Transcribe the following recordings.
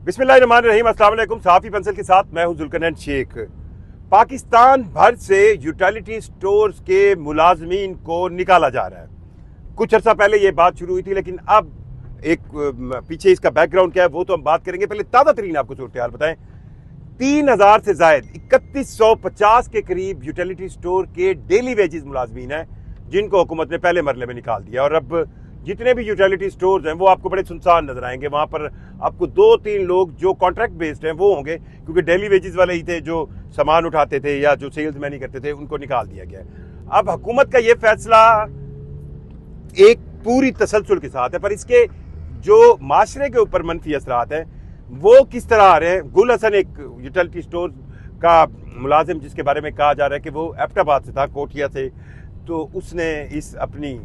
बिस्मिल्लाहिर्रहमानिर्रहीम। अस्सलाम वालेकुम। सहाफ़ी पेंसिल के साथ मैं हूं जुल्करनैन शेख। पाकिस्तान भर से यूटिलिटी स्टोर्स के मुलाजमीन को निकाला जा रहा है। कुछ अर्सा पहले ये बात शुरू हुई थी, लेकिन अब पीछे इसका बैकग्राउंड क्या है वो तो हम बात करेंगे। पहले ताज़ा तरीन आपको सूरत हाल बताएं। 3000 से ज़ायद 3150 के करीब यूटिलिटी स्टोर के डेली वेजेस मुलाजमीन हैं जिनको हुकूमत ने पहले मरले में निकाल दिया। और अब जितने भी यूटिलिटी स्टोर्स हैं वो आपको बड़े सुनसान नजर आएंगे। वहाँ पर आपको 2-3 लोग जो कॉन्ट्रैक्ट बेस्ड हैं वो होंगे, क्योंकि डेली वेजेस वाले ही थे जो सामान उठाते थे या जो सेल्स मैन ही करते थे, उनको निकाल दिया गया है। अब हुकूमत का ये फैसला एक पूरी तसलसल के साथ है, पर इसके जो माशरे के ऊपर मनफी असरात हैं वो किस तरह आ रहे हैं। गुल हसन एक यूटिलिटी स्टोर का मुलाजिम जिसके बारे में कहा जा रहा है कि वो एबटाबाद से था, कोठिया से, तो उसने इस अपनी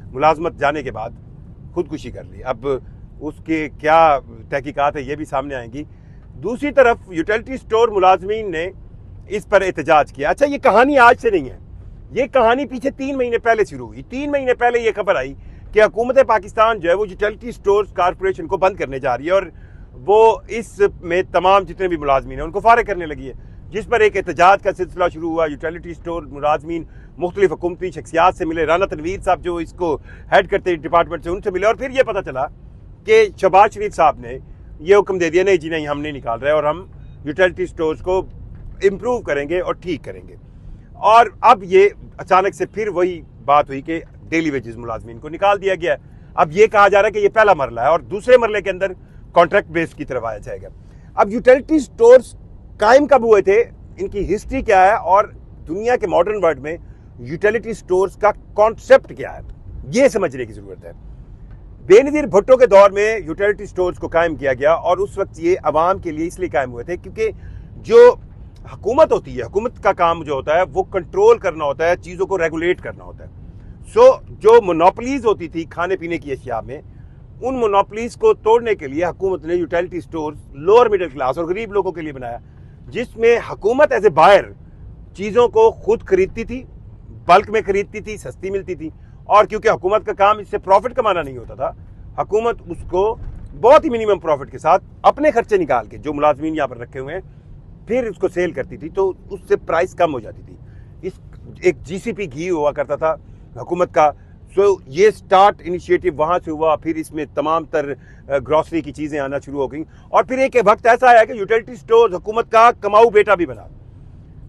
मुलाजमत जाने के बाद खुदकुशी कर ली। अब उसके क्या तहकीकात है ये भी सामने आएंगी। दूसरी तरफ यूटिलिटी स्टोर मुलाजमीन ने इस पर एहतजाज किया। अच्छा, ये कहानी आज से नहीं है, ये कहानी पीछे 3 महीने पहले शुरू हुई। 3 महीने पहले ये खबर आई कि हुकूमत पाकिस्तान जो है वो यूटिलिटी स्टोर्स कॉरपोरेशन को बंद करने जा रही है और वो इसमें तमाम जितने भी मुलाजमीन हैं उनको फारिग करने लगी है, जिस पर एक एहतजाज का सिलसिला शुरू हुआ। यूटिलिटी स्टोर मुलाजमीन मुख्तलिफ हुकूमती शख्सियात से मिले। राना तनवीर साहब जो इसको हेड करते डिपार्टमेंट से, उनसे मिले। और फिर ये पता चला कि शहबाज शरीफ साहब ने ये हुक्म दे दिया, नहीं जी नहीं, हम नहीं निकाल रहे और हम यूटिलिटी स्टोर्स को इम्प्रूव करेंगे और ठीक करेंगे। और अब ये अचानक से फिर वही बात हुई कि डेली वेजेस मुलाजमीन को निकाल दिया गया। अब ये कहा जा रहा है कि ये पहला मरला है और दूसरे मरले के अंदर कॉन्ट्रैक्ट बेस की तरफ आया जाएगा। अब यूटिलिटी स्टोर्स कायम कब हुए थे, इनकी हिस्ट्री क्या है और दुनिया के मॉडर्न वर्ल्ड में यूटिलिटी स्टोर्स का कॉन्सेप्ट क्या है, ये समझने की जरूरत है। बेनज़ीर भुट्टो के दौर में यूटिलिटी स्टोर्स को कायम किया गया और उस वक्त ये अवाम के लिए इसलिए कायम हुए थे क्योंकि जो हुकूमत होती है, हुकूमत का काम जो होता है वो कंट्रोल करना होता है, चीज़ों को रेगुलेट करना होता है। जो मोनोपोलीज होती थी खाने पीने की अशिया में, उन मोनोपोलीज को तोड़ने के लिए हुकूमत ने utility stores lower middle class और गरीब लोगों के लिए बनाया, जिसमें हुकूमत एज ए बायर चीज़ों को खुद खरीदती थी, बल्क में खरीदती थी, सस्ती मिलती थी। और क्योंकि हुकूमत का काम इससे प्रॉफिट कमाना नहीं होता था, हुकूमत उसको बहुत ही मिनिमम प्रॉफिट के साथ अपने खर्चे निकाल के, जो मुलाजमीन यहाँ पर रखे हुए हैं, फिर उसको सेल करती थी, तो उससे प्राइस कम हो जाती थी। एक GCP घी हुआ करता था हुकूमत का। सो ये स्टार्ट इनिशिएटिव वहाँ से हुआ, फिर इसमें तमाम तर ग्रॉसरी की चीज़ें आना शुरू हो गई। और फिर एक वक्त ऐसा आया कि यूटिलिटी स्टोर हुकूमत का कमाऊ बेटा भी बना,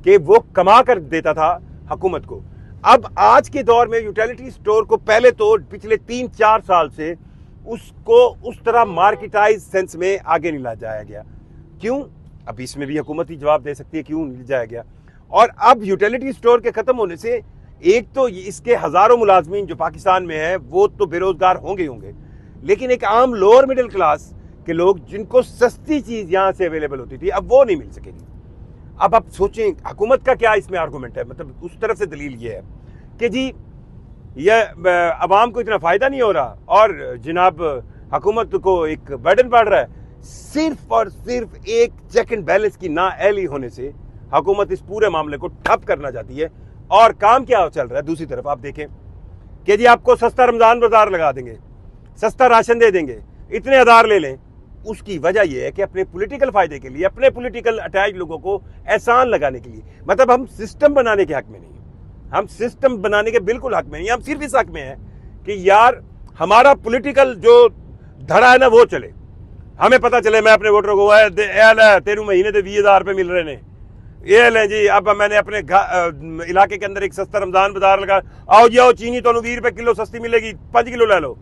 कि वो कमा कर देता था हुकूमत को। अब आज के दौर में यूटिलिटी स्टोर को पहले तो पिछले 3-4 साल से उसको उस तरह मार्केटाइज सेंस में आगे नहीं ला जाया गया। क्यों? अब इसमें भी हुकूमत ही जवाब दे सकती है क्यों नहीं जाया गया। और अब यूटिलिटी स्टोर के ख़त्म होने से एक तो इसके हज़ारों मुलाजमीन जो पाकिस्तान में हैं वो तो बेरोज़गार होंगे होंगे, लेकिन एक आम लोअर मिडिल क्लास के लोग जिनको सस्ती चीज़ यहाँ से अवेलेबल होती थी, अब वो नहीं मिल सकेगी। अब आप सोचें हुकूमत का क्या इसमें आर्गूमेंट है, मतलब उस तरफ से दलील ये है कि जी यह अवाम को इतना फ़ायदा नहीं हो रहा और जनाब हुकूमत को एक बर्डन पड़ रहा है। सिर्फ और सिर्फ एक चेक एंड बैलेंस की नाअहली होने से हुकूमत इस पूरे मामले को ठप करना चाहती है। और काम क्या चल रहा है दूसरी तरफ आप देखें कि जी आपको सस्ता रमज़ान बाजार लगा देंगे, सस्ता राशन दे देंगे, इतने आधार ले लें। उसकी वजह यह है कि अपने पॉलिटिकल फायदे के लिए, अपने पॉलिटिकल अटैच लोगों को एहसान लगाने के लिए, मतलब हम सिस्टम बनाने के हक में नहीं, हम सिस्टम बनाने के बिल्कुल हक में नहीं, हम सिर्फ इस हक में हैं कि यार हमारा पॉलिटिकल जो धड़ा है ना वो चले। हमें पता चले, मैं अपने वोटरों को तेरह महीने से 20,000 रुपये मिल रहे हैं, ये लें जी, अब मैंने अपने इलाके के अंदर एक सस्ता रमजान बाजार लगा, आओ जी आओ, चीनी तो 20 रुपये किलो सस्ती मिलेगी, 5 किलो ले लो।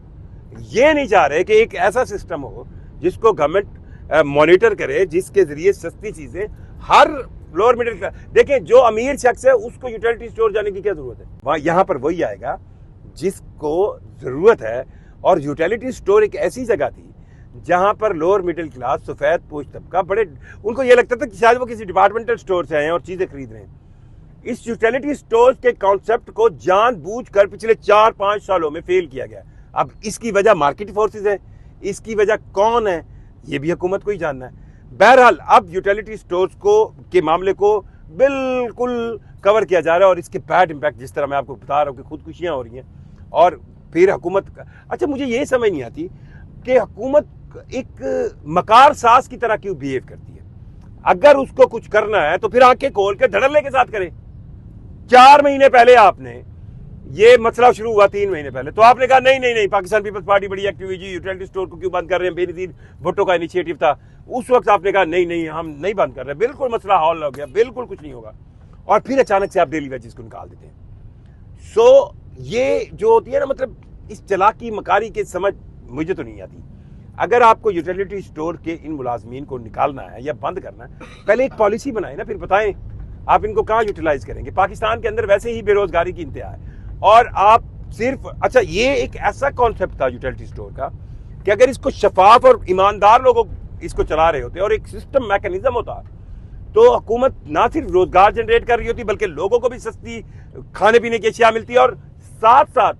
ये नहीं चाह रहे कि एक ऐसा सिस्टम हो जिसको गवर्नमेंट मॉनिटर करे, जिसके जरिए सस्ती चीजें हर लोअर मिडिल क्लास। देखें, जो अमीर शख्स है उसको यूटिलिटी स्टोर जाने की क्या जरूरत है, वहां यहाँ पर वही आएगा जिसको जरूरत है। और यूटिलिटी स्टोर एक ऐसी जगह थी जहां पर लोअर मिडिल क्लास, सफेद पोश तबका, बड़े उनको ये लगता था कि शायद वो किसी डिपार्टमेंटल स्टोर से आए हैं और चीजें खरीद रहे हैं। इस यूटिलिटी स्टोर के कॉन्सेप्ट को जानबूझकर पिछले 4-5 सालों में फेल किया गया। अब इसकी वजह मार्केट फोर्सेस है, इसकी वजह कौन है ये भी हुकूमत को ही जानना है। बहरहाल अब यूटिलिटी स्टोर्स को के मामले को बिल्कुल कवर किया जा रहा है और इसके बैड इम्पैक्ट जिस तरह मैं आपको बता रहा हूँ कि खुदकुशियाँ हो रही हैं। और फिर हुकूमत, अच्छा मुझे ये समझ नहीं आती कि हुकूमत ایک مکار ساز کی طرح کیوں بیہیو کرتی ہے؟ اگر اس کو کچھ کرنا ہے تو پھر آنکھیں کھول کے دھڑلے کے ساتھ کرے. 4 مہینے پہلے آپ نے یہ مسئلہ شروع ہوا 3 مہینے پہلے تو آپ نے کہا نہیں پاکستان پیپلز پارٹی بڑی ایکٹیو ہوئی جی, یوٹیلٹی اسٹور کو کیوں بند کر رہے ہیں, بے نظیر بھٹو کا انیشیٹو تھا. اس وقت آپ نے کہا نہیں ہم نہیں بند کر رہے, بالکل مسئلہ حل ہو گیا, بالکل کچھ نہیں ہوگا. اور پھر اچانک سے آپ ڈیلی ویجز کو نکال دیتے ہیں. سو یہ جو ہوتی ہے نا, مطلب اس چلاکی مکاری کی سمجھ مجھے تو نہیں آتی. اگر آپ کو یوٹیلٹی اسٹور کے ان ملازمین کو نکالنا ہے یا بند کرنا ہے, پہلے ایک پالیسی بنائیں نا, پھر بتائیں آپ ان کو کہاں یوٹیلائز کریں گے. پاکستان کے اندر ویسے ہی بے روزگاری کی انتہا ہے, اور آپ صرف اچھا یہ ایک ایسا کانسیپٹ تھا یوٹیلٹی اسٹور کا کہ اگر اس کو شفاف اور ایماندار لوگ اس کو چلا رہے ہوتے اور ایک سسٹم میکانزم ہوتا تو حکومت نہ صرف روزگار جنریٹ کر رہی ہوتی بلکہ لوگوں کو بھی سستی کھانے پینے کی اشیاء ملتی اور ساتھ ساتھ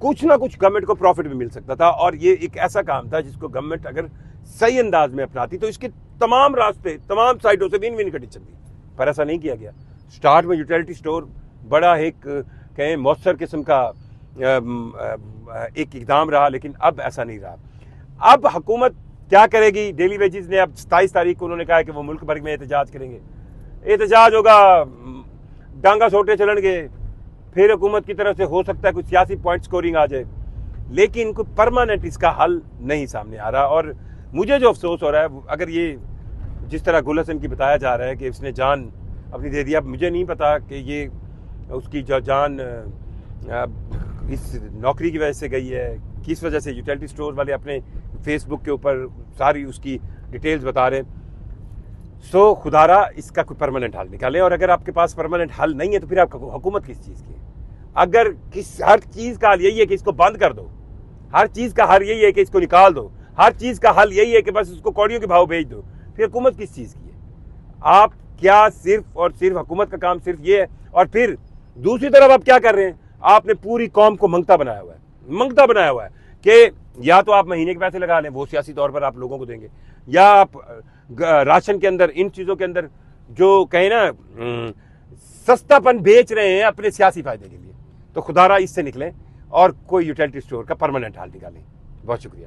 کچھ نہ کچھ گورنمنٹ کو پروفٹ بھی مل سکتا تھا. اور یہ ایک ایسا کام تھا جس کو گورنمنٹ اگر صحیح انداز میں اپناتی تو اس کے تمام راستے تمام سائٹوں سے ون ون کنڈیشن تھی, پر ایسا نہیں کیا گیا. سٹارٹ میں یوٹیلٹی اسٹور بڑا ایک کہیں مؤثر قسم کا ایک اقدام رہا, لیکن اب ایسا نہیں رہا. اب حکومت کیا کرے گی؟ ڈیلی ویجز نے اب 27 تاریخ کو انہوں نے کہا کہ وہ ملک بھر میں احتجاج کریں گے. احتجاج ہوگا, ڈانگا سوٹے چلن گے, پھر حکومت کی طرف سے ہو سکتا ہے کچھ سیاسی پوائنٹ سکورنگ آ جائے, لیکن کوئی پرماننٹ اس کا حل نہیں سامنے آ رہا. اور مجھے جو افسوس ہو رہا ہے اگر یہ جس طرح گل حسن کی بتایا جا رہا ہے کہ اس نے جان اپنی دے دیا, مجھے نہیں پتا کہ یہ اس کی جو جان اس نوکری کی وجہ سے گئی ہے, کس وجہ سے. یوٹیلٹی اسٹور والے اپنے فیس بک کے اوپر ساری اس کی ڈیٹیلز بتا رہے ہیں. سو خدارا اس کا کوئی پرماننٹ حل نکالیں, اور اگر آپ کے پاس پرماننٹ حل نہیں ہے تو پھر آپ کا حکومت کس چیز کی ہے؟ اگر ہر چیز کا حل یہی ہے کہ اس کو بند کر دو, ہر چیز کا حل یہی ہے کہ اس کو نکال دو, ہر چیز کا حل یہی ہے کہ بس اس کو کوڑیوں کے بھاؤ بھیج دو, پھر حکومت کس چیز کی ہے؟ آپ کیا صرف اور صرف حکومت کا کام صرف یہ ہے؟ اور پھر دوسری طرف آپ کیا کر رہے ہیں؟ آپ نے پوری قوم کو منگتا بنایا ہوا ہے کہ یا تو آپ مہینے کے پیسے لگا لیں, وہ سیاسی طور پر آپ لوگوں کو دیں گے, یا آپ راشن کے اندر ان چیزوں کے اندر جو کہیں نا سستا پن بیچ رہے ہیں اپنے سیاسی فائدے کے لیے. تو خدارا اس سے نکلیں اور کوئی یوٹیلٹی اسٹور کا پرماننٹ حل نکالیں. بہت شکریہ.